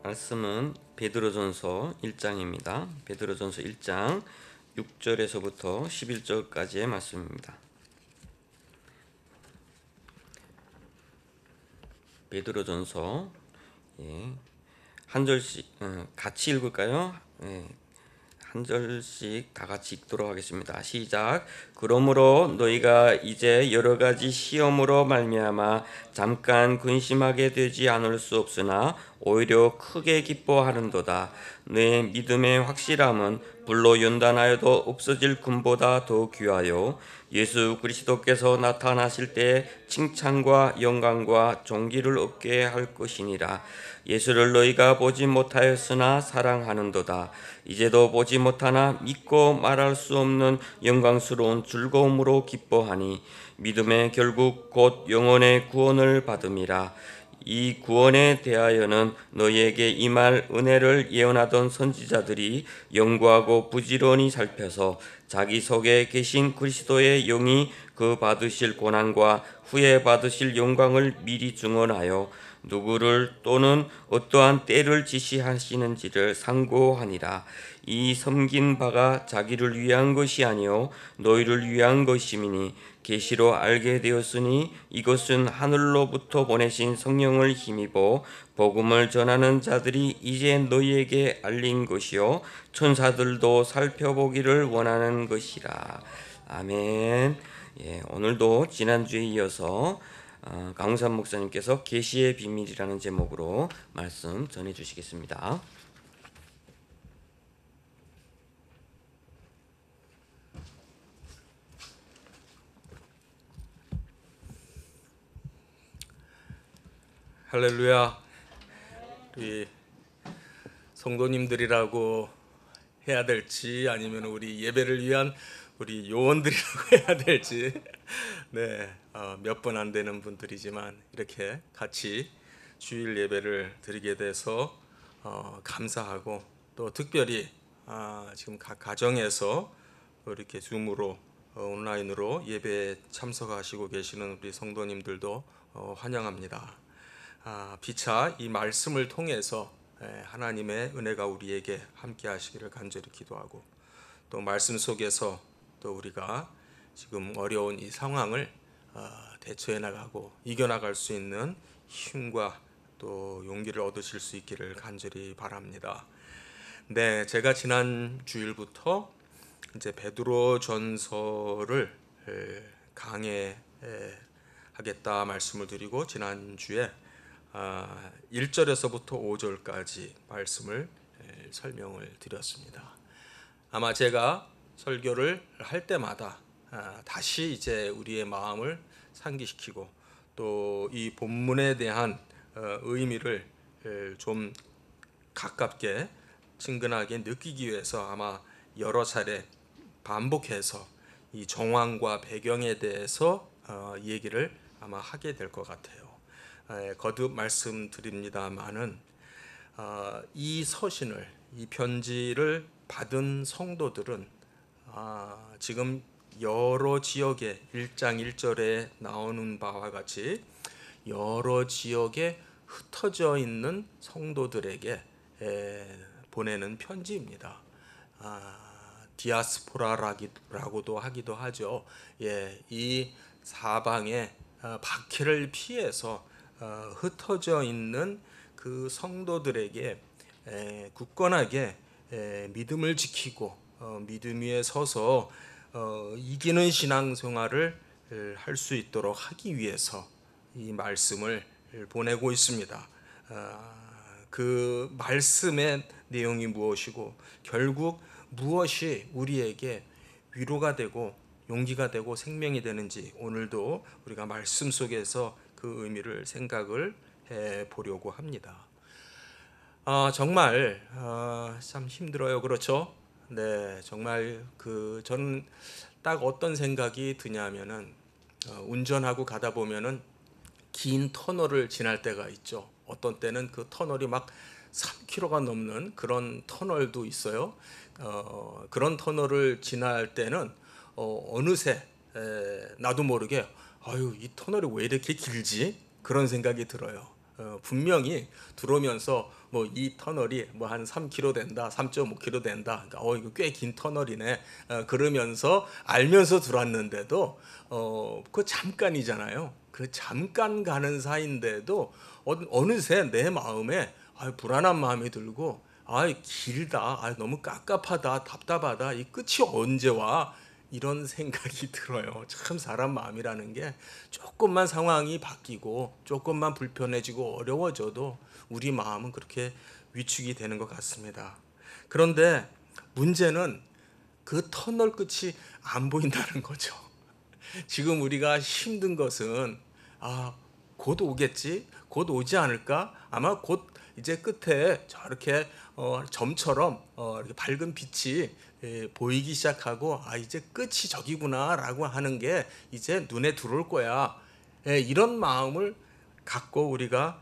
말씀은 베드로전서 1장입니다. 베드로전서 1장 6절에서부터 11절까지의 말씀입니다. 베드로전서 한 절씩 같이 읽을까요? 한 절씩 다 같이 읽도록 하겠습니다. 시작. 그러므로 너희가 이제 여러 가지 시험으로 말미암아 잠깐 근심하게 되지 않을 수 없으나 오히려 크게 기뻐하는도다. 내 믿음의 확실함은 불로 연단하여도 없어질 금보다 더 귀하여 예수 그리스도께서 나타나실 때 칭찬과 영광과 존귀를 얻게 할 것이니라. 예수를 너희가 보지 못하였으나 사랑하는도다. 이제도 보지 못하나 믿고 말할 수 없는 영광스러운 즐거움으로 기뻐하니 믿음의 결국 곧 영혼의 구원을 받음이라. 이 구원에 대하여는 너희에게 임할 은혜를 예언하던 선지자들이 연구하고 부지런히 살펴서 자기 속에 계신 그리스도의 영이 그 받으실 고난과 후에 받으실 영광을 미리 증언하여 누구를 또는 어떠한 때를 지시하시는지를 상고하니라. 이 섬긴 바가 자기를 위한 것이 아니요 너희를 위한 것임이니 계시로 알게 되었으니 이것은 하늘로부터 보내신 성령을 힘입어 복음을 전하는 자들이 이제 너희에게 알린 것이요 천사들도 살펴보기를 원하는 것이라. 아멘. 오늘도 지난주에 이어서 강우산 목사님께서 계시의 비밀이라는 제목으로 말씀 전해 주시겠습니다. 할렐루야. 우리 성도님들이라고 해야 될지 아니면 우리 예배를 위한 우리 요원들이라고 해야 될지 몇 번 안 되는 분들이지만 이렇게 같이 주일 예배를 드리게 돼서 감사하고 또 특별히 지금 각 가정에서 이렇게 줌으로 온라인으로 예배에 참석하시고 계시는 우리 성도님들도 환영합니다. 피차 이 말씀을 통해서 하나님의 은혜가 우리에게 함께 하시기를 간절히 기도하고 또 말씀 속에서 또 우리가 지금 어려운 이 상황을 대처해 나가고 이겨나갈 수 있는 힘과 또 용기를 얻으실 수 있기를 간절히 바랍니다. 네, 제가 지난 주일부터 이제 베드로전서를 강해하겠다 말씀을 드리고 지난주에 1절에서부터 5절까지 말씀을 설명을 드렸습니다. 아마 제가 설교를 할 때마다 다시 이제 우리의 마음을 상기시키고 또 이 본문에 대한 의미를 좀 가깝게 친근하게 느끼기 위해서 아마 여러 차례 반복해서 이 정황과 배경에 대해서 얘기를 아마 하게 될 것 같아요. 거듭 말씀드립니다마는 이 서신을 이 편지를 받은 성도들은 지금 여러 지역에 1장 1절에 나오는 바와 같이 여러 지역에 흩어져 있는 성도들에게 보내는 편지입니다. 디아스포라라고도 하기도 하죠. 이 사방에 박해를 피해서 흩어져 있는 그 성도들에게 굳건하게 믿음을 지키고 믿음 위에 서서 이기는 신앙생활을 할 수 있도록 하기 위해서 이 말씀을 보내고 있습니다. 그 말씀의 내용이 무엇이고 결국 무엇이 우리에게 위로가 되고 용기가 되고 생명이 되는지 오늘도 우리가 말씀 속에서 그 의미를 생각을 해 보려고 합니다. 정말 참 힘들어요, 그렇죠? 네, 정말 저는 딱 어떤 생각이 드냐면은 운전하고 가다 보면은 긴 터널을 지날 때가 있죠. 어떤 때는 그 터널이 막 3km가 넘는 그런 터널도 있어요. 그런 터널을 지날 때는 어느새 나도 모르게 아유 이 터널이 왜 이렇게 길지? 그런 생각이 들어요. 분명히 들어오면서 뭐 이 터널이 뭐 한 3km 된다, 3.5km 된다. 그러니까 이거 꽤 긴 터널이네. 그러면서 알면서 들어왔는데도 그 잠깐이잖아요. 그 잠깐 가는 사이인데도 어느새 내 마음에 불안한 마음이 들고 길다, 너무 깝깝하다, 답답하다, 이 끝이 언제 와? 이런 생각이 들어요. 참 사람 마음이라는 게 조금만 상황이 바뀌고 조금만 불편해지고 어려워져도 우리 마음은 그렇게 위축이 되는 것 같습니다. 그런데 문제는 그 터널 끝이 안 보인다는 거죠. 지금 우리가 힘든 것은 곧 오겠지, 곧 오지 않을까, 아마 곧 이제 끝에 저렇게 점처럼 이렇게 밝은 빛이 보이기 시작하고 이제 끝이 저기구나라고 하는 게 이제 눈에 들어올 거야. 이런 마음을 갖고 우리가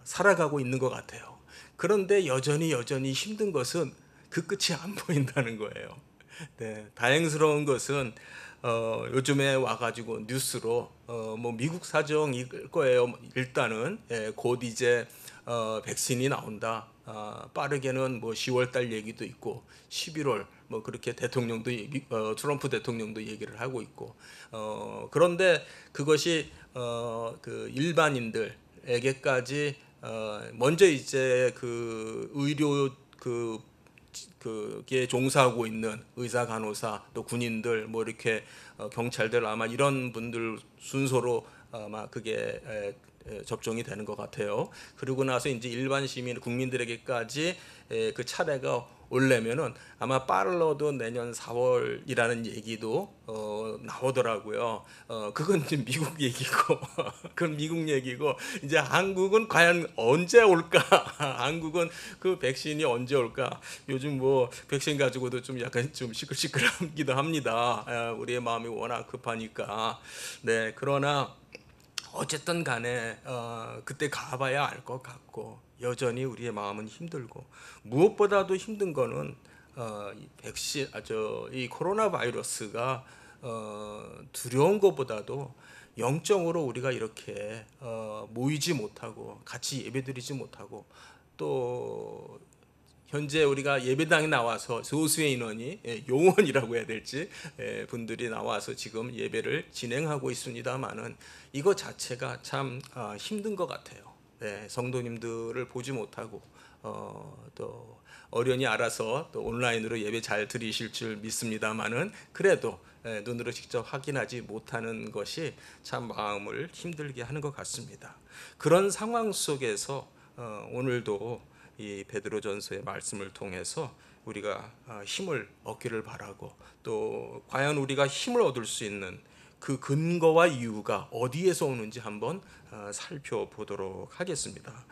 살아가고 있는 것 같아요. 그런데 여전히 힘든 것은 그 끝이 안 보인다는 거예요. 네, 다행스러운 것은 요즘에 와가지고 뉴스로 뭐 미국 사정일 거예요. 일단은 곧 이제 백신이 나온다. 빠르게는 뭐 10월 달 얘기도 있고 11월 뭐 그렇게 대통령도 트럼프 대통령도 얘기를 하고 있고 그런데 그것이 그 일반인들에게까지 먼저 이제 그 의료 그게 종사하고 있는 의사, 간호사, 또 군인들, 뭐 이렇게 경찰들 아마 이런 분들 순서로 아마 그게 접종이 되는 것 같아요. 그리고 나서 이제 일반 시민 국민들에게까지 그 차례가 올려면은 아마 빠르러도 내년 4월이라는 얘기도 나오더라고요. 그건 이제 미국 얘기고, 그건 미국 얘기고, 이제 한국은 과연 언제 올까? 한국은 그 백신이 언제 올까? 요즘 뭐 백신 가지고도 좀 약간 좀 시끌시끌하기도 합니다. 우리의 마음이 워낙 급하니까. 네, 그러나 어쨌든 간에 그때 가봐야 알 것 같고 여전히 우리의 마음은 힘들고 무엇보다도 힘든 거는 이 백신 이 코로나 바이러스가 두려운 것보다도 영적으로 우리가 이렇게 모이지 못하고 같이 예배드리지 못하고 또 현재 우리가 예배당에 나와서 소수의 인원이 요원이라고 해야 될지 분들이 나와서 지금 예배를 진행하고 있습니다만은 이거 자체가 참 힘든 것 같아요. 네, 성도님들을 보지 못하고 또 어련히 알아서 또 온라인으로 예배 잘 드리실 줄 믿습니다만은 그래도 눈으로 직접 확인하지 못하는 것이 참 마음을 힘들게 하는 것 같습니다. 그런 상황 속에서 오늘도 이 베드로전서의 말씀을 통해서 우리가 힘을 얻기를 바라고 또 과연 우리가 힘을 얻을 수 있는 그 근거와 이유가 어디에서 오는지 한번 살펴보도록 하겠습니다.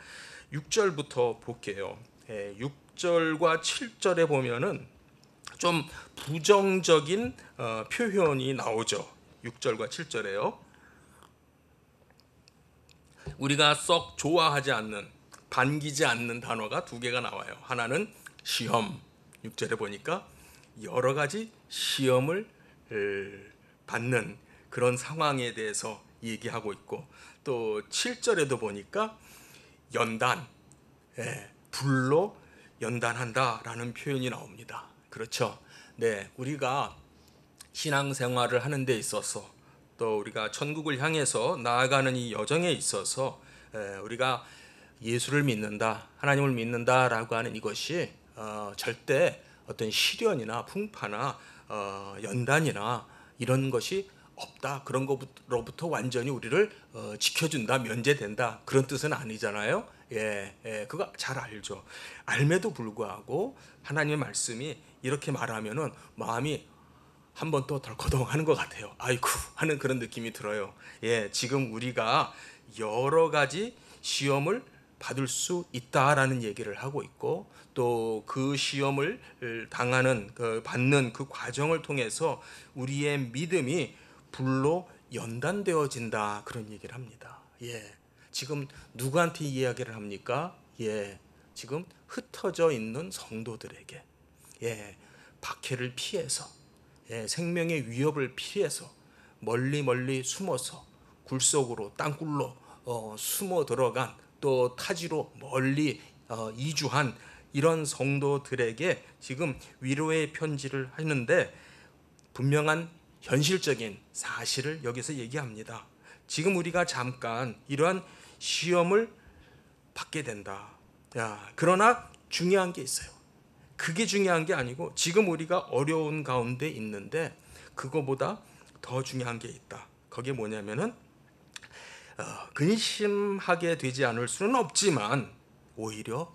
6절부터 볼게요. 6절과 7절에 보면은 좀 부정적인 표현이 나오죠. 6절과 7절에요. 우리가 썩 좋아하지 않는 반기지 않는 단어가 두 개가 나와요. 하나는 시험. 6절에 보니까 여러 가지 시험을 받는 그런 상황에 대해서 얘기하고 있고 또 7절에도 보니까 연단, 불로 연단한다라는 표현이 나옵니다. 그렇죠? 네, 우리가 신앙생활을 하는 데 있어서 또 우리가 천국을 향해서 나아가는 이 여정에 있어서 우리가 예수를 믿는다, 하나님을 믿는다라고 하는 이것이 절대 어떤 시련이나 풍파나 연단이나 이런 것이 없다. 그런 것으로부터 완전히 우리를 지켜준다, 면제된다. 그런 뜻은 아니잖아요. 그거 잘 알죠. 알매도 불구하고 하나님의 말씀이 이렇게 말하면은 마음이 한 번 또 덜커덩하는 것 같아요. 아이쿠 하는 그런 느낌이 들어요. 지금 우리가 여러 가지 시험을 받을 수 있다라는 얘기를 하고 있고 또 그 시험을 당하는 받는 그 과정을 통해서 우리의 믿음이 불로 연단되어진다 그런 얘기를 합니다. 지금 누구한테 이야기를 합니까? 지금 흩어져 있는 성도들에게 박해를 피해서 생명의 위협을 피해서 멀리 숨어서 굴 속으로 땅굴로 숨어 들어간 또 타지로 멀리 이주한 이런 성도들에게 지금 위로의 편지를 하는데 분명한 현실적인 사실을 여기서 얘기합니다. 지금 우리가 잠깐 이러한 시험을 받게 된다. 그러나 중요한 게 있어요. 그게 중요한 게 아니고 지금 우리가 어려운 가운데 있는데 그거보다 더 중요한 게 있다. 그게 뭐냐면은 근심하게 되지 않을 수는 없지만 오히려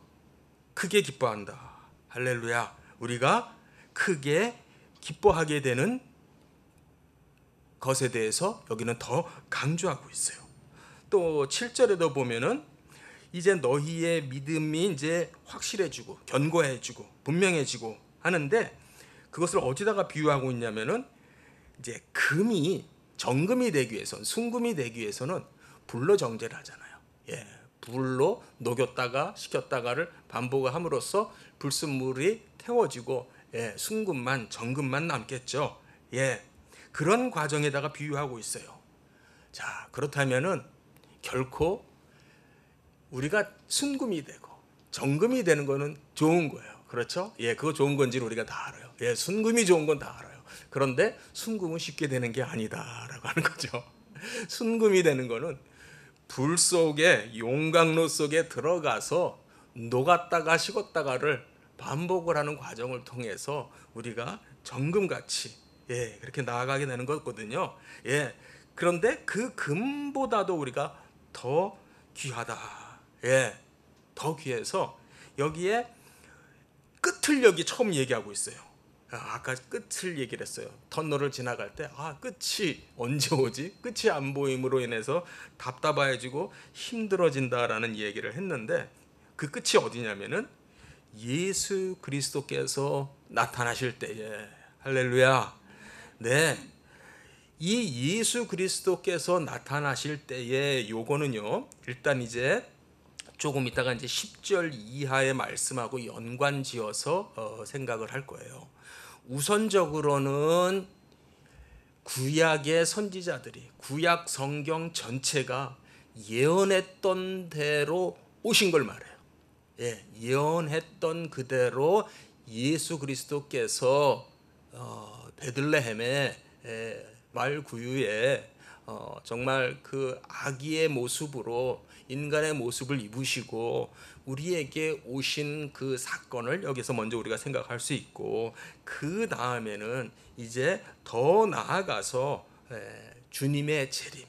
크게 기뻐한다. 할렐루야. 우리가 크게 기뻐하게 되는 것에 대해서 여기는 더 강조하고 있어요. 또 7절에도 보면은 이제 너희의 믿음이 이제 확실해지고 견고해지고 분명해지고 하는데 그것을 어디다가 비유하고 있냐면은 이제 금이 정금이 되기 위해서는 순금이 되기 위해서는 불로 정제를 하잖아요. 불로 녹였다가 식혔다가를 반복함으로써 불순물이 태워지고 순금만 정금만 남겠죠. 그런 과정에다가 비유하고 있어요. 자, 그렇다면은 결코 우리가 순금이 되고 정금이 되는 거는 좋은 거예요. 그렇죠? 그거 좋은 건지를 우리가 다 알아요. 순금이 좋은 건 다 알아요. 그런데 순금은 쉽게 되는 게 아니다라고 하는 거죠. 순금이 되는 거는 불 속에 용광로 속에 들어가서 녹았다가 식었다가를 반복을 하는 과정을 통해서 우리가 정금같이 그렇게 나아가게 되는 거거든요. 그런데 그 금보다도 우리가 더 귀하다. 더 귀해서 여기에 끝을 여기 처음 얘기하고 있어요. 아까 끝을 얘기를 했어요. 터널을 지나갈 때 끝이 언제 오지? 끝이 안 보임으로 인해서 답답해지고 힘들어진다라는 얘기를 했는데 그 끝이 어디냐면은 예수 그리스도께서 나타나실 때에 할렐루야. 이 예수 그리스도께서 나타나실 때에 요거는요. 일단 이제 조금 있다가 이제 10절 이하의 말씀하고 연관지어서 생각을 할 거예요. 우선적으로는 구약의 선지자들이 구약 성경 전체가 예언했던 대로 오신 걸 말해요. 예언했던 그대로 예수 그리스도께서 베들레헴의 말구유에 정말 그 아기의 모습으로 인간의 모습을 입으시고 우리에게 오신 그 사건을 여기서 먼저 우리가 생각할 수 있고 그 다음에는 이제 더 나아가서 주님의 재림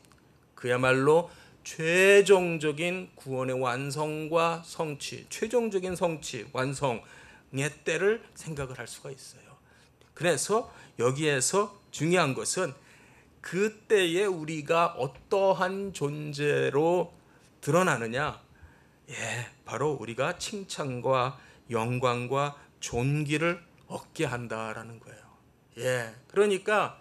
그야말로 최종적인 구원의 완성과 성취 최종적인 성취 완성의 때를 생각을 할 수가 있어요. 그래서 여기에서 중요한 것은 그때에 우리가 어떠한 존재로 드러나느냐 바로 우리가 칭찬과 영광과 존귀를 얻게 한다라는 거예요. 그러니까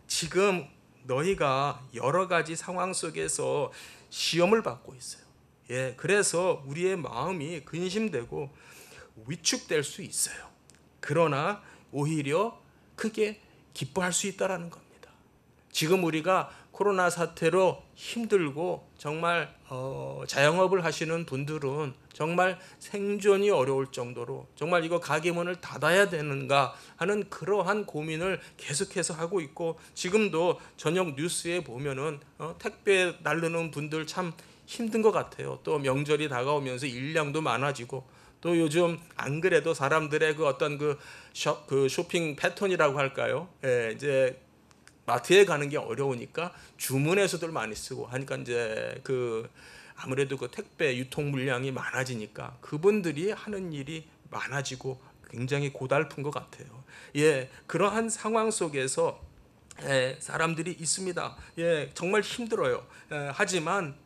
지금 너희가 여러 가지 상황 속에서 시험을 받고 있어요. 그래서 우리의 마음이 근심되고 위축될 수 있어요. 그러나 오히려 크게 기뻐할 수 있다라는 겁니다. 지금 우리가 코로나 사태로 힘들고 정말 자영업을 하시는 분들은 정말 생존이 어려울 정도로 정말 이거 가게 문을 닫아야 되는가 하는 그러한 고민을 계속해서 하고 있고 지금도 저녁 뉴스에 보면은 택배 나르는 분들 참 힘든 것 같아요. 또 명절이 다가오면서 일량도 많아지고 또 요즘 안 그래도 사람들의 그 어떤 그 쇼핑 패턴이라고 할까요? 이제 마트에 가는 게 어려우니까 주문해서들 많이 쓰고 하니까 이제 그 아무래도 그 택배 유통 물량이 많아지니까 그분들이 하는 일이 많아지고 굉장히 고달픈 것 같아요. 그러한 상황 속에서 사람들이 있습니다. 정말 힘들어요. 하지만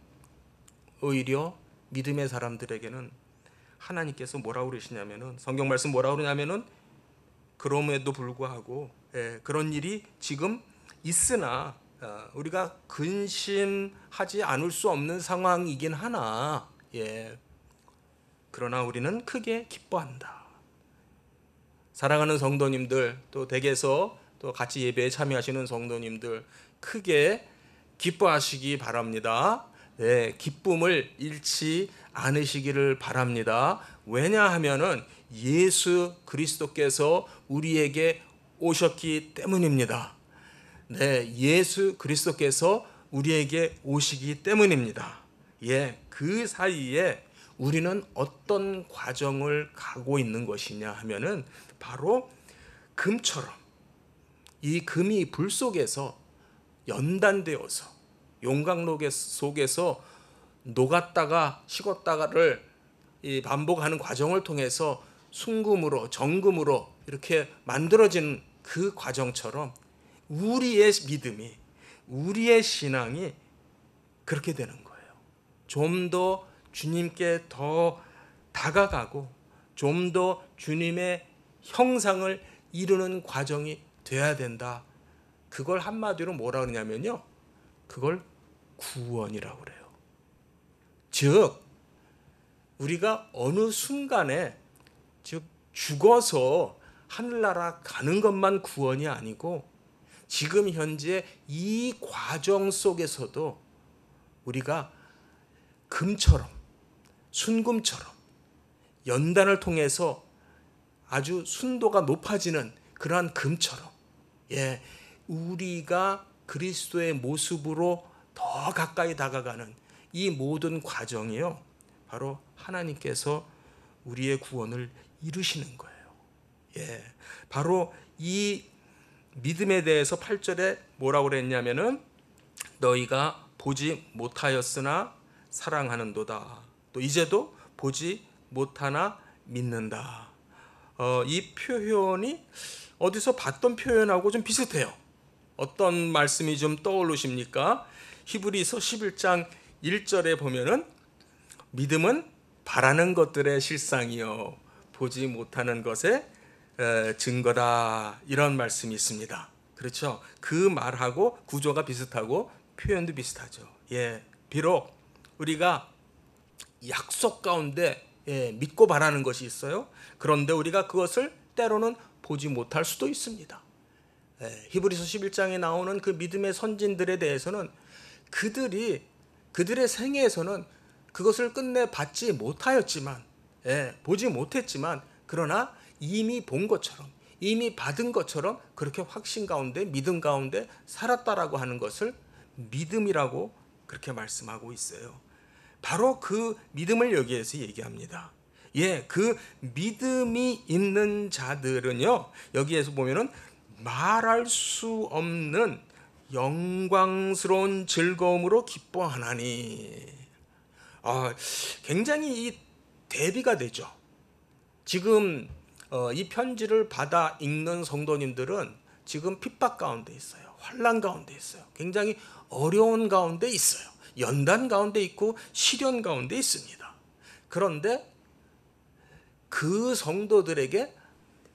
오히려 믿음의 사람들에게는 하나님께서 뭐라고 그러시냐면은 성경 말씀 뭐라고 그러냐면은 그럼에도 불구하고 그런 일이 지금 있으나 우리가 근심하지 않을 수 없는 상황이긴 하나 그러나 우리는 크게 기뻐한다. 사랑하는 성도님들 또 댁에서 또 같이 예배에 참여하시는 성도님들 크게 기뻐하시기 바랍니다. 기쁨을 잃지 않으시기를 바랍니다. 왜냐하면은 예수 그리스도께서 우리에게 오셨기 때문입니다. 예수 그리스도께서 우리에게 오시기 때문입니다. 그 사이에 우리는 어떤 과정을 가고 있는 것이냐 하면은 바로 금처럼 이 금이 불 속에서 연단되어서 용광로 속에서 녹았다가 식었다가를 반복하는 과정을 통해서 순금으로 정금으로 이렇게 만들어지는 그 과정처럼 우리의 믿음이, 우리의 신앙이 그렇게 되는 거예요. 좀 더 주님께 더 다가가고 좀 더 주님의 형상을 이루는 과정이 돼야 된다. 그걸 한마디로 뭐라 그러냐면요, 그걸 구원이라고 그래요. 즉 우리가 어느 순간에 즉 죽어서 하늘나라 가는 것만 구원이 아니고 지금 현재 이 과정 속에서도 우리가 금처럼 순금처럼 연단을 통해서 아주 순도가 높아지는 그러한 금처럼 우리가 그리스도의 모습으로 더 가까이 다가가는 이 모든 과정이요, 바로 하나님께서 우리의 구원을 이루시는 거예요. 바로 이 믿음에 대해서 8절에 뭐라고 그랬냐면은 너희가 보지 못하였으나 사랑하는도다. 또 이제도 보지 못하나 믿는다. 이 표현이 어디서 봤던 표현하고 좀 비슷해요. 어떤 말씀이 좀 떠오르십니까? 히브리서 11장 1절에 보면은 믿음은 바라는 것들의 실상이요 보지 못하는 것의 증거다, 이런 말씀이 있습니다. 그렇죠? 그 말하고 구조가 비슷하고 표현도 비슷하죠. 비록 우리가 약속 가운데 믿고 바라는 것이 있어요. 그런데 우리가 그것을 때로는 보지 못할 수도 있습니다. 히브리서 11장에 나오는 그 믿음의 선진들에 대해서는 그들의 생애에서는 그것을 끝내 받지 못하였지만, 보지 못했지만, 그러나 이미 본 것처럼, 이미 받은 것처럼 그렇게 확신 가운데, 믿음 가운데 살았다라고 하는 것을 믿음이라고 그렇게 말씀하고 있어요. 바로 그 믿음을 여기에서 얘기합니다. 그 믿음이 있는 자들은요, 여기에서 보면은 말할 수 없는 영광스러운 즐거움으로 기뻐하나니. 굉장히 이 대비가 되죠. 지금 이 편지를 받아 읽는 성도님들은 지금 핍박 가운데 있어요. 환난 가운데 있어요. 굉장히 어려운 가운데 있어요. 연단 가운데 있고 시련 가운데 있습니다. 그런데 그 성도들에게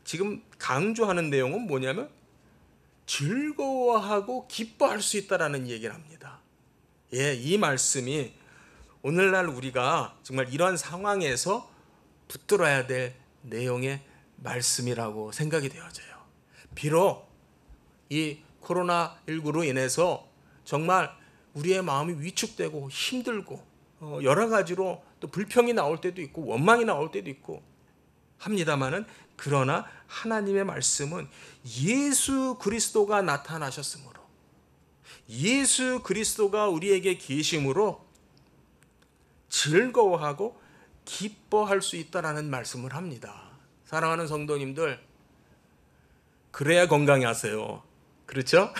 지금 강조하는 내용은 뭐냐면 즐거워하고 기뻐할 수 있다라는 얘기를 합니다. 이 말씀이 오늘날 우리가 정말 이런 상황에서 붙들어야 될 내용의 말씀이라고 생각이 되어져요. 비록 이 코로나19로 인해서 정말 우리의 마음이 위축되고 힘들고 여러 가지로 또 불평이 나올 때도 있고 원망이 나올 때도 있고 합니다마는, 그러나 하나님의 말씀은 예수 그리스도가 나타나셨으므로, 예수 그리스도가 우리에게 계심으로 즐거워하고 기뻐할 수 있다라는 말씀을 합니다. 사랑하는 성도님들, 그래야 건강하세요. 그렇죠?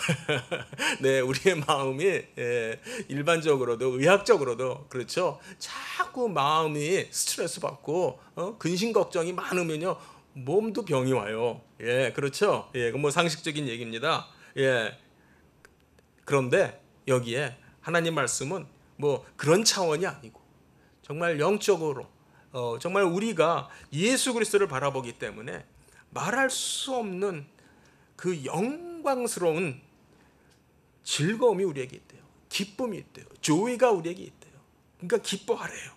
우리의 마음이 일반적으로도 의학적으로도 그렇죠. 자꾸 마음이 스트레스 받고 근심 걱정이 많으면요 몸도 병이 와요. 그렇죠. 뭐 상식적인 얘기입니다. 그런데 여기에 하나님 말씀은 뭐 그런 차원이 아니고 정말 영적으로 정말 우리가 예수 그리스도를 바라보기 때문에 말할 수 없는 그 영광스러운 즐거움이 우리에게 있대요. 기쁨이 있대요. 조이가 우리에게 있대요. 그러니까 기뻐하래요.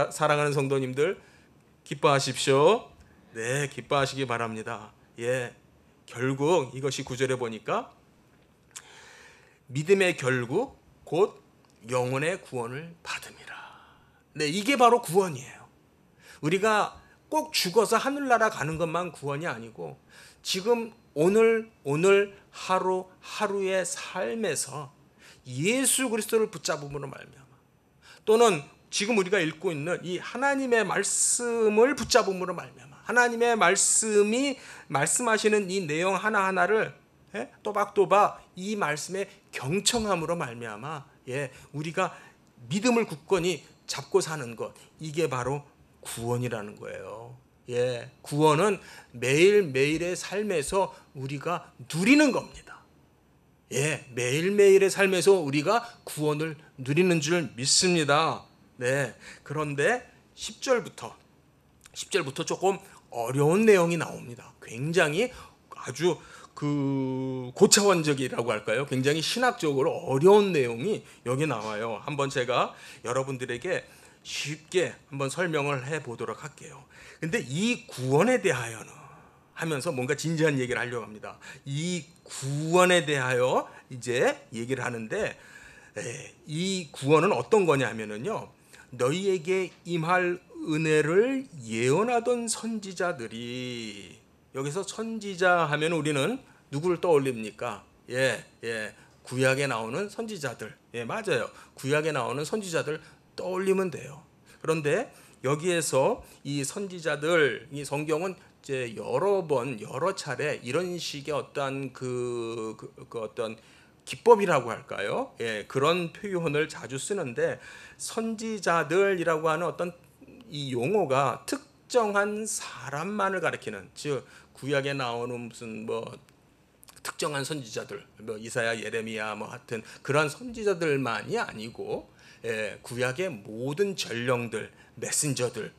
사랑하는 성도님들, 기뻐하십시오. 기뻐하시기 바랍니다. 결국 이것이 9절에 보니까 믿음의 결국 곧 영혼의 구원을 받음이라. 네, 이게 바로 구원이에요. 우리가 꼭 죽어서 하늘나라 가는 것만 구원이 아니고 지금 오늘 하루 하루의 삶에서 예수 그리스도를 붙잡음으로 말미암아, 또는 지금 우리가 읽고 있는 이 하나님의 말씀을 붙잡음으로 말미암아, 하나님의 말씀이 말씀하시는 이 내용 하나하나를 또박또박 이 말씀에 경청함으로 말미암아 우리가 믿음을 굳건히 잡고 사는 것, 이게 바로 구원이라는 거예요. 구원은 매일매일의 삶에서 우리가 누리는 겁니다. 매일매일의 삶에서 우리가 구원을 누리는 줄 믿습니다. 그런데 10절부터 조금 어려운 내용이 나옵니다. 굉장히 아주 고차원적이라고 할까요? 굉장히 신학적으로 어려운 내용이 여기 나와요. 한번 제가 여러분들에게 쉽게 한번 설명을 해 보도록 할게요. 근데 이 구원에 대하여는 하면서 뭔가 진지한 얘기를 하려고 합니다. 이 구원에 대하여 이제 얘기를 하는데, 이 구원은 어떤 거냐면요, 너희에게 임할 은혜를 예언하던 선지자들이, 여기서 선지자 하면 우리는 누구를 떠올립니까? 구약에 나오는 선지자들. 맞아요. 구약에 나오는 선지자들 떠올리면 돼요. 그런데 여기에서 이 선지자들, 이 성경은 이제 여러 차례 이런 식의 어떤 어떤 기법이라고 할까요? 그런 표현을 자주 쓰는데, 선지자들이라고 하는 어떤 이 용어가 특정한 사람만을 가리키는, 즉 구약에 나오는 무슨 특정한 선지자들, 이사야, 예레미야, 하여튼 그런 선지자들만이 아니고, 구약의 모든 전령들, 메신저들,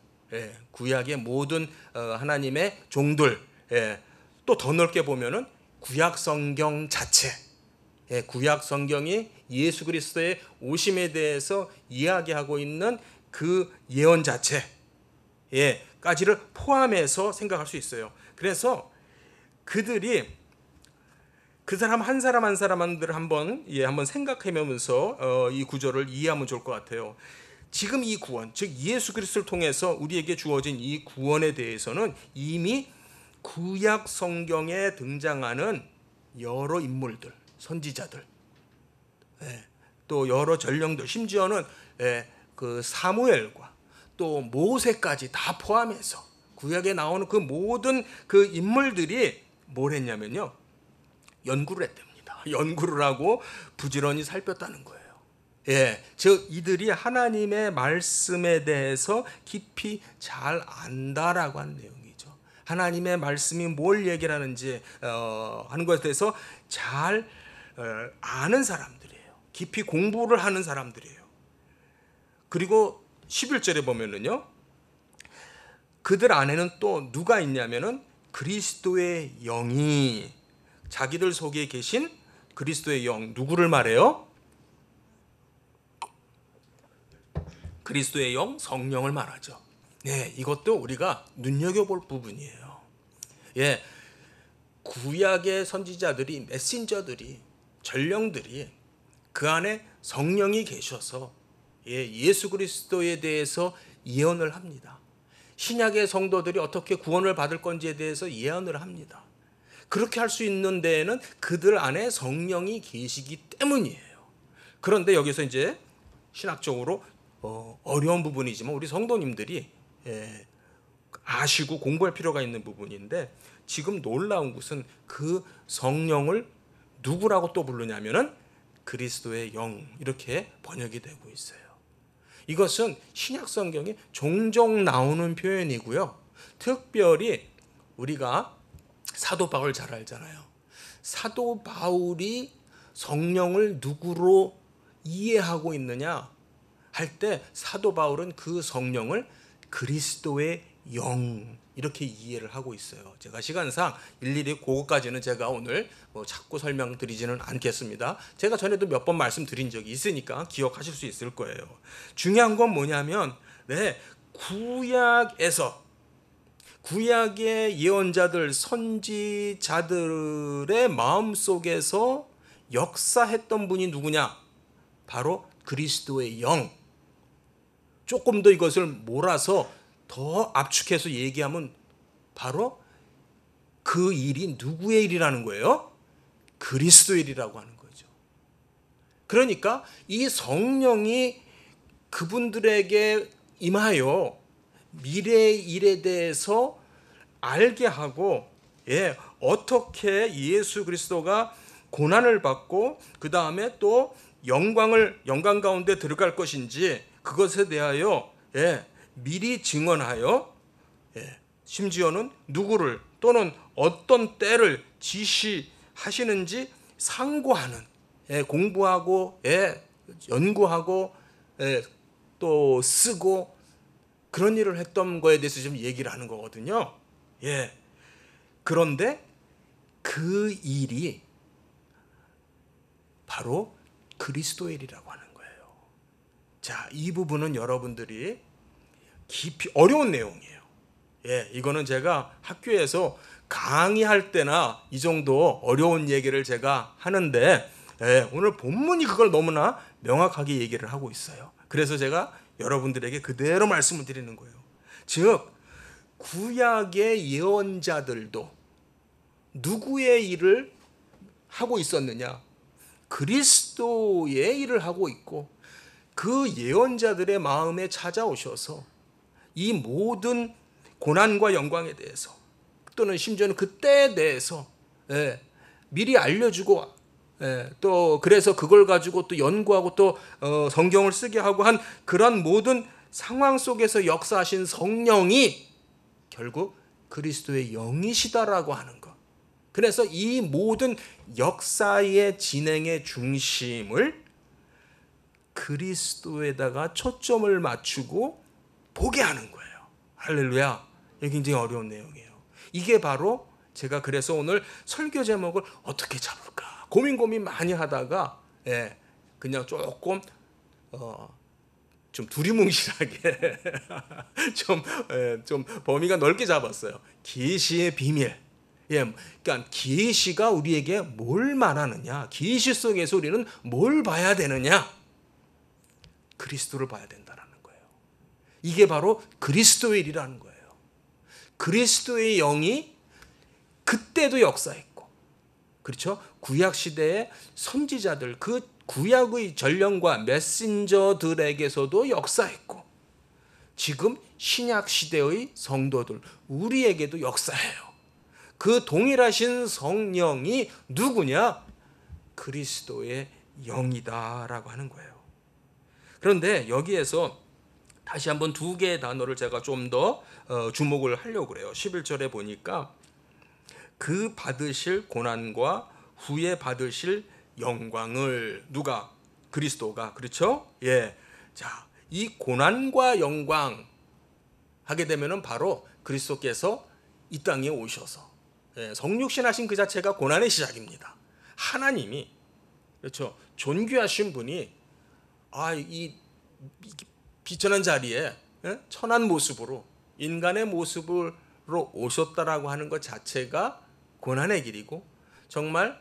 구약의 모든 하나님의 종들, 또 더 넓게 보면은 구약 성경 자체, 구약 성경이 예수 그리스도의 오심에 대해서 이야기하고 있는 그 예언 자체, 까지를 포함해서 생각할 수 있어요. 그래서 그들이 그 사람 한 사람들을 한번 생각해보면서 이 구절을 이해하면 좋을 것 같아요. 지금 이 구원, 즉 예수 그리스도를 통해서 우리에게 주어진 이 구원에 대해서는 이미 구약 성경에 등장하는 여러 인물들, 선지자들, 또 여러 전령들, 심지어는 그 사무엘과 또 모세까지 다 포함해서 구약에 나오는 그 모든 그 인물들이 뭘 했냐면요, 연구를 했답니다. 연구를 하고 부지런히 살폈다는 거예요. 즉 이들이 하나님의 말씀에 대해서 깊이 잘 안다라고 하는 내용이죠. 하나님의 말씀이 뭘 얘기를 하는지 하는 것에 대해서 잘 아는 사람들이에요. 깊이 공부를 하는 사람들이에요. 그리고 11절에 보면은요, 그들 안에는 또 누가 있냐면은 그리스도의 영이, 자기들 속에 계신 그리스도의 영, 누구를 말해요? 그리스도의 영, 성령을 말하죠. 이것도 우리가 눈여겨볼 부분이에요. 구약의 선지자들이, 메신저들이, 전령들이 그 안에 성령이 계셔서 예수 그리스도에 대해서 예언을 합니다. 신약의 성도들이 어떻게 구원을 받을 건지에 대해서 예언을 합니다. 그렇게 할 수 있는 데에는 그들 안에 성령이 계시기 때문이에요. 그런데 여기서 이제 신학적으로 어려운 부분이지만 우리 성도님들이 아시고 공부할 필요가 있는 부분인데, 지금 놀라운 것은 그 성령을 누구라고 또 부르냐면은 그리스도의 영, 이렇게 번역이 되고 있어요. 이것은 신약 성경에 종종 나오는 표현이고요. 특별히 우리가 사도 바울 잘 알잖아요. 사도 바울이 성령을 누구로 이해하고 있느냐 할 때, 사도 바울은 그 성령을 그리스도의 영, 이렇게 이해를 하고 있어요. 제가 시간상 일일이 그것까지는 제가 오늘 자꾸 설명드리지는 않겠습니다. 제가 전에도 몇 번 말씀드린 적이 있으니까 기억하실 수 있을 거예요. 중요한 건 뭐냐면, 구약의 예언자들, 선지자들의 마음속에서 역사했던 분이 누구냐? 바로 그리스도의 영. 조금 더 이것을 몰아서 더 압축해서 얘기하면 바로 그 일이 누구의 일이라는 거예요? 그리스도의 일이라고 하는 거죠. 그러니까 이 성령이 그분들에게 임하여 미래의 일에 대해서 알게 하고, 어떻게 예수 그리스도가 고난을 받고 그 다음에 또 영광 가운데 들어갈 것인지 그것에 대하여 미리 증언하여, 심지어는 누구를 또는 어떤 때를 지시하시는지 상고하는, 공부하고 연구하고 또 쓰고 그런 일을 했던 거에 대해서 좀 얘기를 하는 거거든요. 그런데 그 일이 바로 그리스도의 일이라고 하는 거예요. 자, 이 부분은 여러분들이 깊이 어려운 내용이에요. 이거는 제가 학교에서 강의할 때나 이 정도 어려운 얘기를 제가 하는데, 오늘 본문이 그걸 너무나 명확하게 얘기를 하고 있어요. 그래서 제가 여러분들에게 그대로 말씀을 드리는 거예요. 즉 구약의 예언자들도 누구의 일을 하고 있었느냐? 그리스도의 일을 하고 있고, 그 예언자들의 마음에 찾아오셔서 이 모든 고난과 영광에 대해서 또는 심지어는 그 때에 대해서 미리 알려주고, 또 그래서 그걸 가지고 또 연구하고 또 성경을 쓰게 하고 한 그런 모든 상황 속에서 역사하신 성령이 결국 그리스도의 영이시다라고 하는 것. 그래서 이 모든 역사의 진행의 중심을 그리스도에다가 초점을 맞추고 보게 하는 거예요. 할렐루야. 이게 굉장히 어려운 내용이에요. 이게 바로 제가 그래서 오늘 설교 제목을 어떻게 잡을까 고민 많이 하다가 그냥 조금 좀 두리뭉실하게 좀 범위가 넓게 잡았어요. 계시의 비밀. 그러니까 계시가 우리에게 뭘 말하느냐, 계시 속에서 우리는 뭘 봐야 되느냐, 그리스도를 봐야 된다라는 거예요. 이게 바로 그리스도의 일이라는 거예요. 그리스도의 영이 그때도 역사했고, 그렇죠? 구약 시대의 선지자들, 그 구약의 전령과 메신저들에게서도 역사했고, 지금 신약 시대의 성도들, 우리에게도 역사해요. 그 동일하신 성령이 누구냐? 그리스도의 영이다라고 하는 거예요. 그런데 여기에서 다시 한번 두 개의 단어를 제가 좀 더 주목을 하려고 그래요. 11절에 보니까 그 받으실 고난과 후에 받으실 영광을 누가? 그리스도가. 그렇죠? 자, 이 고난과 영광 하게 되면은 바로 그리스도께서 이 땅에 오셔서 성육신하신 그 자체가 고난의 시작입니다. 하나님이, 그렇죠, 존귀하신 분이 이 비천한 자리에 천한 모습으로 인간의 모습으로 오셨다라고 하는 것 자체가 고난의 길이고, 정말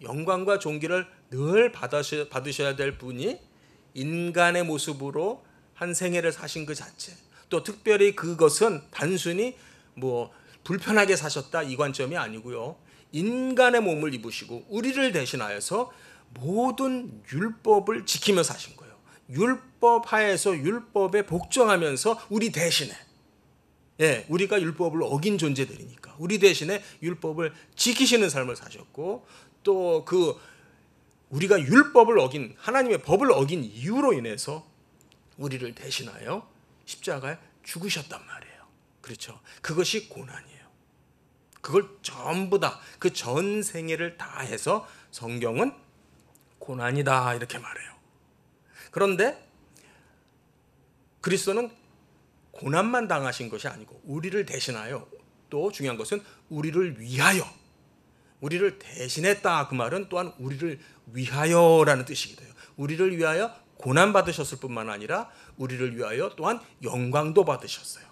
영광과 존귀를 늘 받으셔야 될 분이 인간의 모습으로 한 생애를 사신 그 자체, 또 특별히 그것은 단순히 불편하게 사셨다 이 관점이 아니고요. 인간의 몸을 입으시고 우리를 대신하여서 모든 율법을 지키며 사신 거예요. 율법 하에서 율법에 복종하면서 우리 대신에, 우리가 율법을 어긴 존재들이니까 우리 대신에 율법을 지키시는 삶을 사셨고, 또 우리가 율법을 어긴, 하나님의 법을 어긴 이유로 인해서 우리를 대신하여 십자가에 죽으셨단 말이에요. 그렇죠? 그것이 고난이에요. 그걸 전부 다, 그 전 생애를 다 해서 성경은 고난이다 이렇게 말해요. 그런데 그리스도는 고난만 당하신 것이 아니고 우리를 대신하여, 또 중요한 것은 우리를 위하여, 우리를 대신했다 그 말은 또한 우리를 위하여라는 뜻이기도 해요. 우리를 위하여 고난 받으셨을 뿐만 아니라 우리를 위하여 또한 영광도 받으셨어요.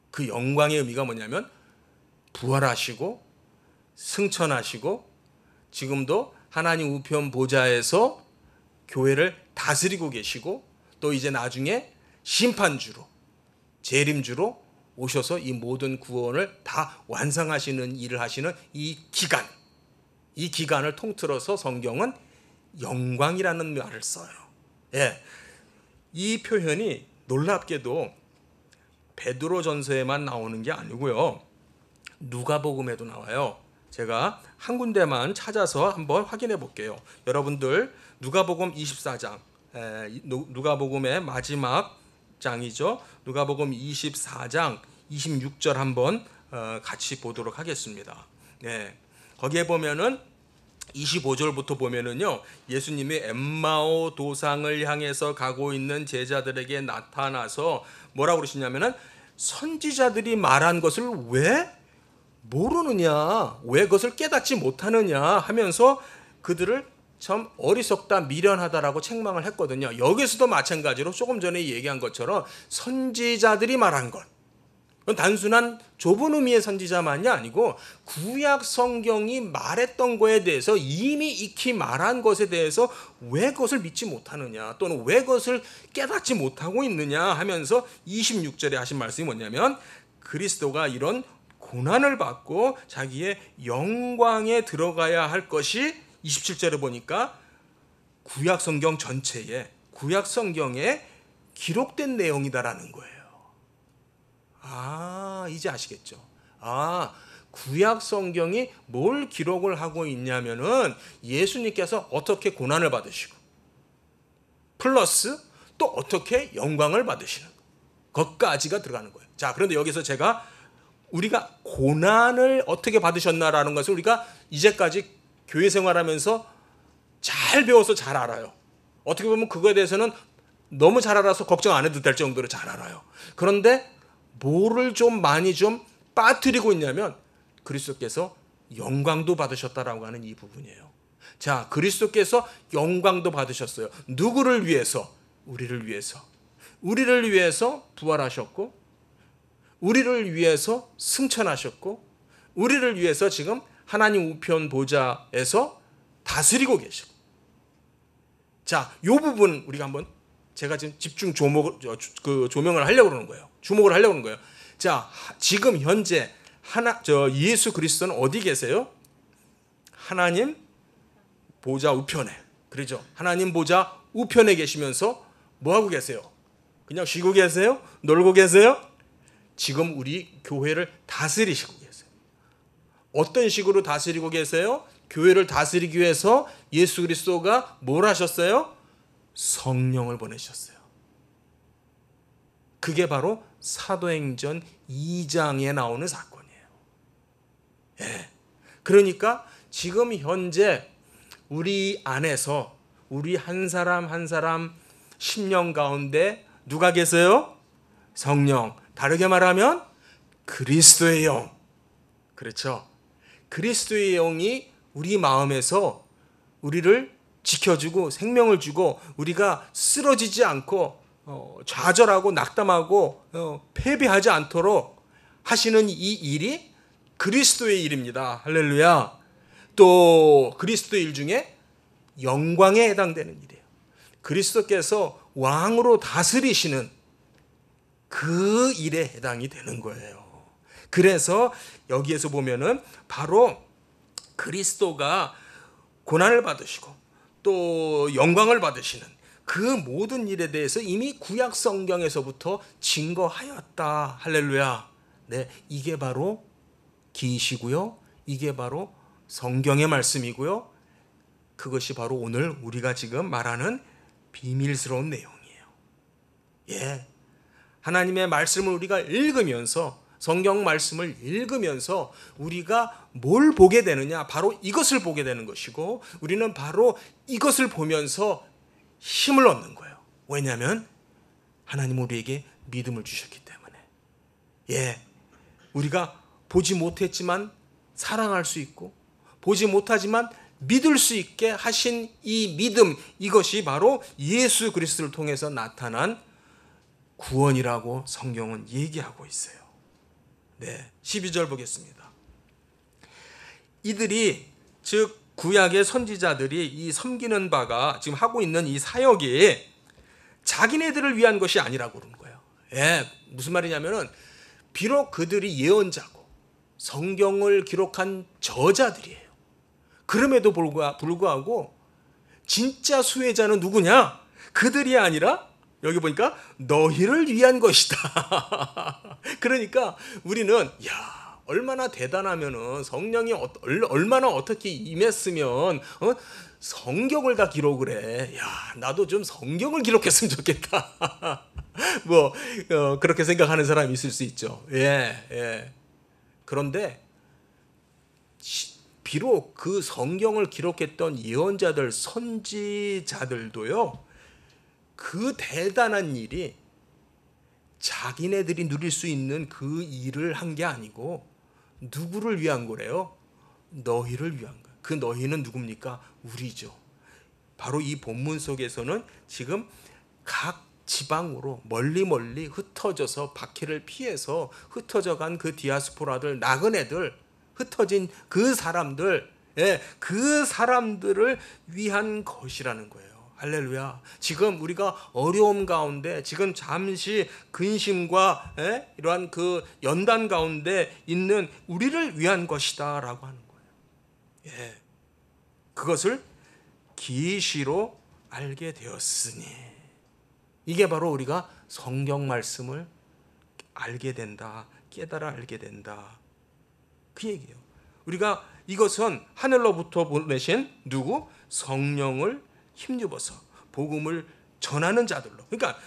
그 영광의 의미가 뭐냐면 부활하시고 승천하시고 지금도 하나님 우편 보좌에서 교회를 다스리고 계시고 또 이제 나중에 심판주로 재림주로 오셔서 이 모든 구원을 다 완성하시는 일을 하시는 이 기간을 통틀어서 성경은 영광이라는 말을 써요. 예, 이 표현이 놀랍게도 베드로전서에만 나오는 게 아니고요. 누가복음에도 나와요. 제가 한 군데만 찾아서 한번 확인해 볼게요. 여러분들 누가복음 24장, 누가복음의 마지막 장이죠. 누가복음 24장 26절 한번 같이 보도록 하겠습니다. 네, 거기에 보면은 25절부터 보면은요, 예수님이 엠마오 도상을 향해서 가고 있는 제자들에게 나타나서 뭐라고 그러시냐면은 선지자들이 말한 것을 왜 모르느냐, 왜 그것을 깨닫지 못하느냐 하면서 그들을 참 어리석다, 미련하다라고 책망을 했거든요. 여기서도 마찬가지로 조금 전에 얘기한 것처럼 선지자들이 말한 것, 그건 단순한 좁은 의미의 선지자만이 아니고 구약 성경이 말했던 거에 대해서 이미 익히 말한 것에 대해서 왜 그것을 믿지 못하느냐, 또는 왜 그것을 깨닫지 못하고 있느냐 하면서 26절에 하신 말씀이 뭐냐면, 그리스도가 이런 고난을 받고 자기의 영광에 들어가야 할 것이 27절에 보니까 구약 성경 전체에, 구약 성경에 기록된 내용이다라는 거예요. 이제 아시겠죠? 구약 성경이 뭘 기록을 하고 있냐면은 예수님께서 어떻게 고난을 받으시고 플러스 또 어떻게 영광을 받으시는 것까지가 들어가는 거예요. 자, 그런데 여기서 제가 우리가 고난을 어떻게 받으셨나라는 것을 우리가 이제까지 교회 생활하면서 잘 배워서 잘 알아요. 어떻게 보면 그거에 대해서는 너무 잘 알아서 걱정 안 해도 될 정도로 잘 알아요. 그런데 뭐를 좀 많이 좀 빠뜨리고 있냐면 그리스도께서 영광도 받으셨다라고 하는 이 부분이에요. 자, 그리스도께서 영광도 받으셨어요. 누구를 위해서? 우리를 위해서. 우리를 위해서 부활하셨고, 우리를 위해서 승천하셨고, 우리를 위해서 지금 하나님 우편 보좌에서 다스리고 계시고. 자, 이 부분 우리가 한번, 제가 지금 집중 조명을 하려고 그러는 거예요. 주목을 하려고 하는 거예요. 자, 지금 현재 예수 그리스도는 어디 계세요? 하나님 보좌 우편에. 그렇죠? 하나님 보좌 우편에 계시면서 뭐 하고 계세요? 그냥 쉬고 계세요? 놀고 계세요? 지금 우리 교회를 다스리시고 계세요. 어떤 식으로 다스리고 계세요? 교회를 다스리기 위해서 예수 그리스도가 뭘 하셨어요? 성령을 보내셨어요. 그게 바로 사도행전 2장에 나오는 사건이에요. 예. 그러니까 지금 현재 우리 안에서 우리 한 사람 한 사람 심령 가운데 누가 계세요? 성령. 다르게 말하면 그리스도의 영. 그렇죠? 그리스도의 영이 우리 마음에서 우리를 지켜주고 생명을 주고 우리가 쓰러지지 않고 좌절하고 낙담하고 패배하지 않도록 하시는 이 일이 그리스도의 일입니다. 할렐루야. 또 그리스도의 일 중에 영광에 해당되는 일이에요. 그리스도께서 왕으로 다스리시는 그 일에 해당이 되는 거예요. 그래서 여기에서 보면은 바로 그리스도가 고난을 받으시고 또 영광을 받으시는 그 모든 일에 대해서 이미 구약 성경에서부터 증거하였다. 할렐루야. 네, 이게 바로 기이시고요. 이게 바로 성경의 말씀이고요. 그것이 바로 오늘 우리가 지금 말하는 비밀스러운 내용이에요. 예. 하나님의 말씀을 우리가 읽으면서, 성경 말씀을 읽으면서 우리가 뭘 보게 되느냐? 바로 이것을 보게 되는 것이고, 우리는 바로 이것을 보면서 힘을 얻는 거예요. 왜냐하면 하나님은 우리에게 믿음을 주셨기 때문에. 예, 우리가 보지 못했지만 사랑할 수 있고, 보지 못하지만 믿을 수 있게 하신 이 믿음, 이것이 바로 예수 그리스도를 통해서 나타난 구원이라고 성경은 얘기하고 있어요. 네, 12절 보겠습니다. 이들이 즉 구약의 선지자들이 이 섬기는 바가 지금 하고 있는 이 사역이 자기네들을 위한 것이 아니라고 그러는 거예요. 예, 무슨 말이냐면은 비록 그들이 예언자고 성경을 기록한 저자들이에요. 그럼에도 불구하고 진짜 수혜자는 누구냐? 그들이 아니라 여기 보니까 너희를 위한 것이다. 그러니까 우리는 야, 얼마나 대단하면은 성령이 얼마나 어떻게 임했으면 성경을 다 기록을 해. 야, 나도 좀 성경을 기록했으면 좋겠다. 뭐 그렇게 생각하는 사람이 있을 수 있죠. 예, 예. 그런데 비록 그 성경을 기록했던 예언자들, 선지자들도요, 그 대단한 일이 자기네들이 누릴 수 있는 그 일을 한 게 아니고 누구를 위한 거래요? 너희를 위한 거예요. 그 너희는 누굽니까? 우리죠. 바로 이 본문 속에서는 지금 각 지방으로 멀리 흩어져서 박해를 피해서 흩어져 간 그 디아스포라들, 나그네들, 흩어진 그 사람들, 예, 그 사람들을 위한 것이라는 거예요. 할렐루야. 지금 우리가 어려움 가운데, 지금 잠시 근심과 이러한 그 연단 가운데 있는 우리를 위한 것이다라고 하는 거예요. 예, 그것을 계시로 알게 되었으니, 이게 바로 우리가 성경 말씀을 알게 된다, 깨달아 알게 된다, 그 얘기예요. 우리가 이것은 하늘로부터 보내신 누구? 성령을 힘입어서 복음을 전하는 자들로, 그러니까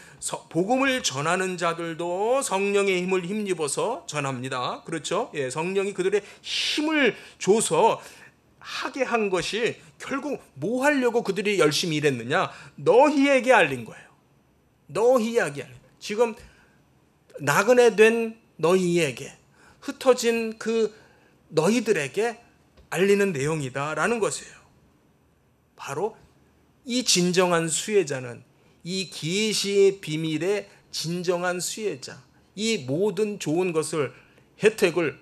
복음을 전하는 자들도 성령의 힘을 힘입어서 전합니다. 그렇죠? 예, 성령이 그들의 힘을 줘서 하게 한 것이 결국 뭐 하려고 그들이 열심히 일했느냐? 너희에게 알린 거예요. 너희에게 알린. 지금 나그네 된 너희에게, 흩어진 그 너희들에게 알리는 내용이다라는 것이에요. 바로 이 진정한 수혜자는, 이 계시의 비밀의 진정한 수혜자, 이 모든 좋은 것을, 혜택을,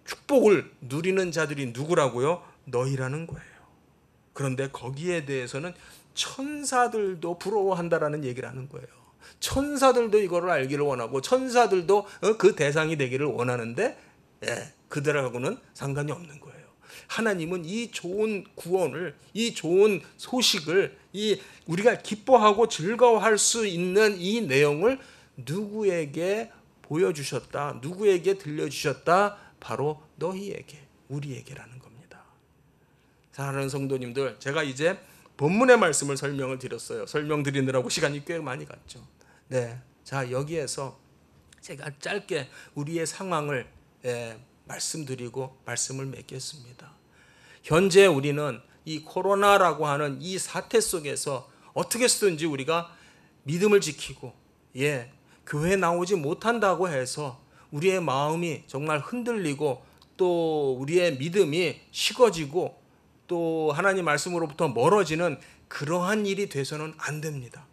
축복을 누리는 자들이 누구라고요? 너희라는 거예요. 그런데 거기에 대해서는 천사들도 부러워한다라는 얘기를 하는 거예요. 천사들도 이거를 알기를 원하고, 천사들도 그 대상이 되기를 원하는데, 예, 그들하고는 상관이 없는 거예요. 하나님은 이 좋은 구원을, 이 좋은 소식을, 이 우리가 기뻐하고 즐거워할 수 있는 이 내용을 누구에게 보여주셨다, 누구에게 들려주셨다? 바로 너희에게, 우리에게라는 겁니다. 사랑하는 성도님들, 제가 이제 본문의 말씀을 설명을 드렸어요. 설명드리느라고 시간이 꽤 많이 갔죠. 네, 자, 여기에서 제가 짧게 우리의 상황을 말씀드리고 말씀을 맺겠습니다. 현재 우리는 이 코로나라고 하는 이 사태 속에서 어떻게 해서든지 우리가 믿음을 지키고, 예, 교회 나오지 못한다고 해서 우리의 마음이 정말 흔들리고, 또 우리의 믿음이 식어지고, 또 하나님 말씀으로부터 멀어지는 그러한 일이 돼서는 안 됩니다.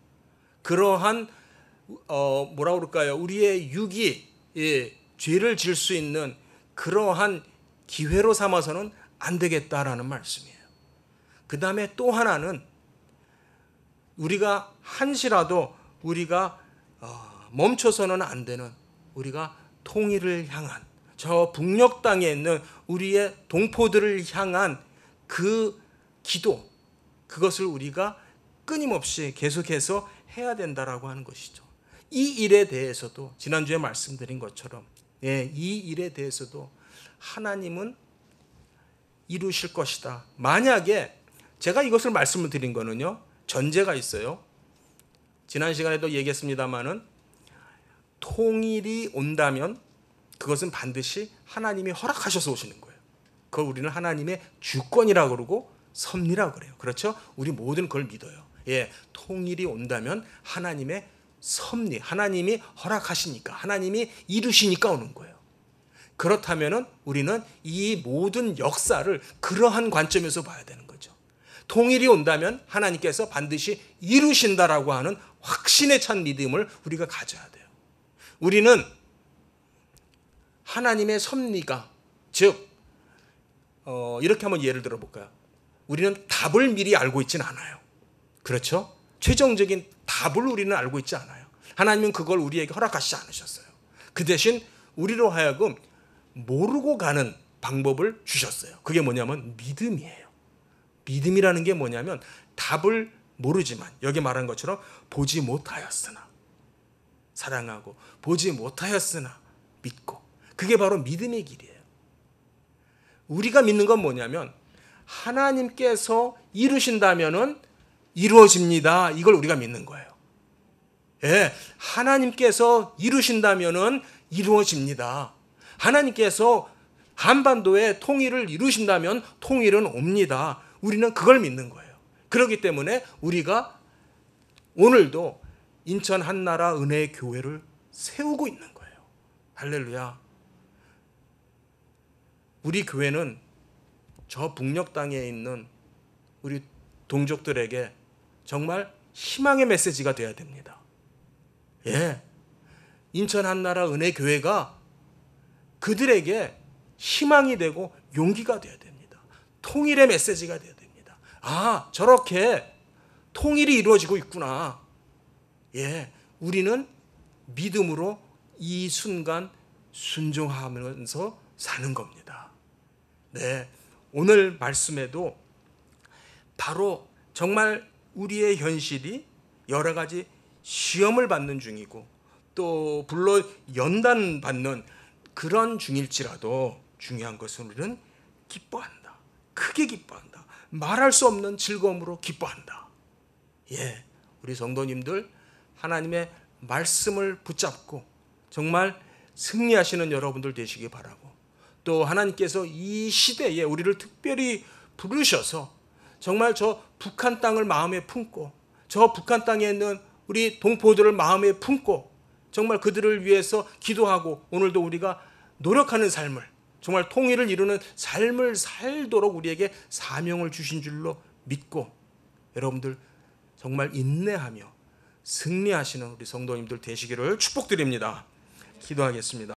그러한 뭐라 그럴까요? 우리의 육이, 예, 죄를 지을 수 있는 그러한 기회로 삼아서는 안 되겠다라는 말씀이에요. 그 다음에 또 하나는 우리가 한시라도 우리가 멈춰서는 안 되는, 우리가 통일을 향한, 저 북녘 땅에 있는 우리의 동포들을 향한 그 기도, 그것을 우리가 끊임없이 계속해서 해야 된다라고 하는 것이죠. 이 일에 대해서도 지난주에 말씀드린 것처럼, 예, 이 일에 대해서도 하나님은 이루실 것이다. 만약에 제가 이것을 말씀을 드린 거는요, 전제가 있어요. 지난 시간에도 얘기했습니다마는 통일이 온다면 그것은 반드시 하나님이 허락하셔서 오시는 거예요. 그걸 우리는 하나님의 주권이라고 그러고 섭리라고 그래요. 그렇죠? 우리 모든 걸 믿어요. 예, 통일이 온다면 하나님의 섭리, 하나님이 허락하시니까, 하나님이 이루시니까 오는 거예요. 그렇다면은 우리는 이 모든 역사를 그러한 관점에서 봐야 되는 거죠. 통일이 온다면 하나님께서 반드시 이루신다라고 하는 확신에 찬 믿음을 우리가 가져야 돼요. 우리는 하나님의 섭리가, 즉 이렇게 한번 예를 들어 볼까요? 우리는 답을 미리 알고 있지는 않아요. 그렇죠? 최종적인 답을 우리는 알고 있지 않아요. 하나님은 그걸 우리에게 허락하시지 않으셨어요. 그 대신 우리로 하여금 모르고 가는 방법을 주셨어요. 그게 뭐냐면 믿음이에요. 믿음이라는 게 뭐냐면 답을 모르지만 여기 말한 것처럼 보지 못하였으나 사랑하고 보지 못하였으나 믿고, 그게 바로 믿음의 길이에요. 우리가 믿는 건 뭐냐면 하나님께서 이루신다면은 이루어집니다. 이걸 우리가 믿는 거예요. 예, 하나님께서 이루신다면은 이루어집니다. 하나님께서 한반도의 통일을 이루신다면 통일은 옵니다. 우리는 그걸 믿는 거예요. 그렇기 때문에 우리가 오늘도 인천 한나라 은혜의 교회를 세우고 있는 거예요. 할렐루야. 우리 교회는 저 북녘 땅에 있는 우리 동족들에게 정말 희망의 메시지가 되어야 됩니다. 예, 인천 한나라 은혜 교회가 그들에게 희망이 되고 용기가 되어야 됩니다. 통일의 메시지가 되어야 됩니다. 아, 저렇게 통일이 이루어지고 있구나. 예, 우리는 믿음으로 이 순간 순종하면서 사는 겁니다. 네, 오늘 말씀에도 바로 정말 우리의 현실이 여러 가지 시험을 받는 중이고 또 불러 연단받는 그런 중일지라도 중요한 것은 우리는 기뻐한다. 크게 기뻐한다. 말할 수 없는 즐거움으로 기뻐한다. 예, 우리 성도님들 하나님의 말씀을 붙잡고 정말 승리하시는 여러분들 되시기 바라고, 또 하나님께서 이 시대에 우리를 특별히 부르셔서 정말 저 북한 땅을 마음에 품고 저 북한 땅에 있는 우리 동포들을 마음에 품고 정말 그들을 위해서 기도하고 오늘도 우리가 노력하는 삶을, 정말 통일을 이루는 삶을 살도록 우리에게 사명을 주신 줄로 믿고 여러분들 정말 인내하며 승리하시는 우리 성도님들 되시기를 축복드립니다. 기도하겠습니다.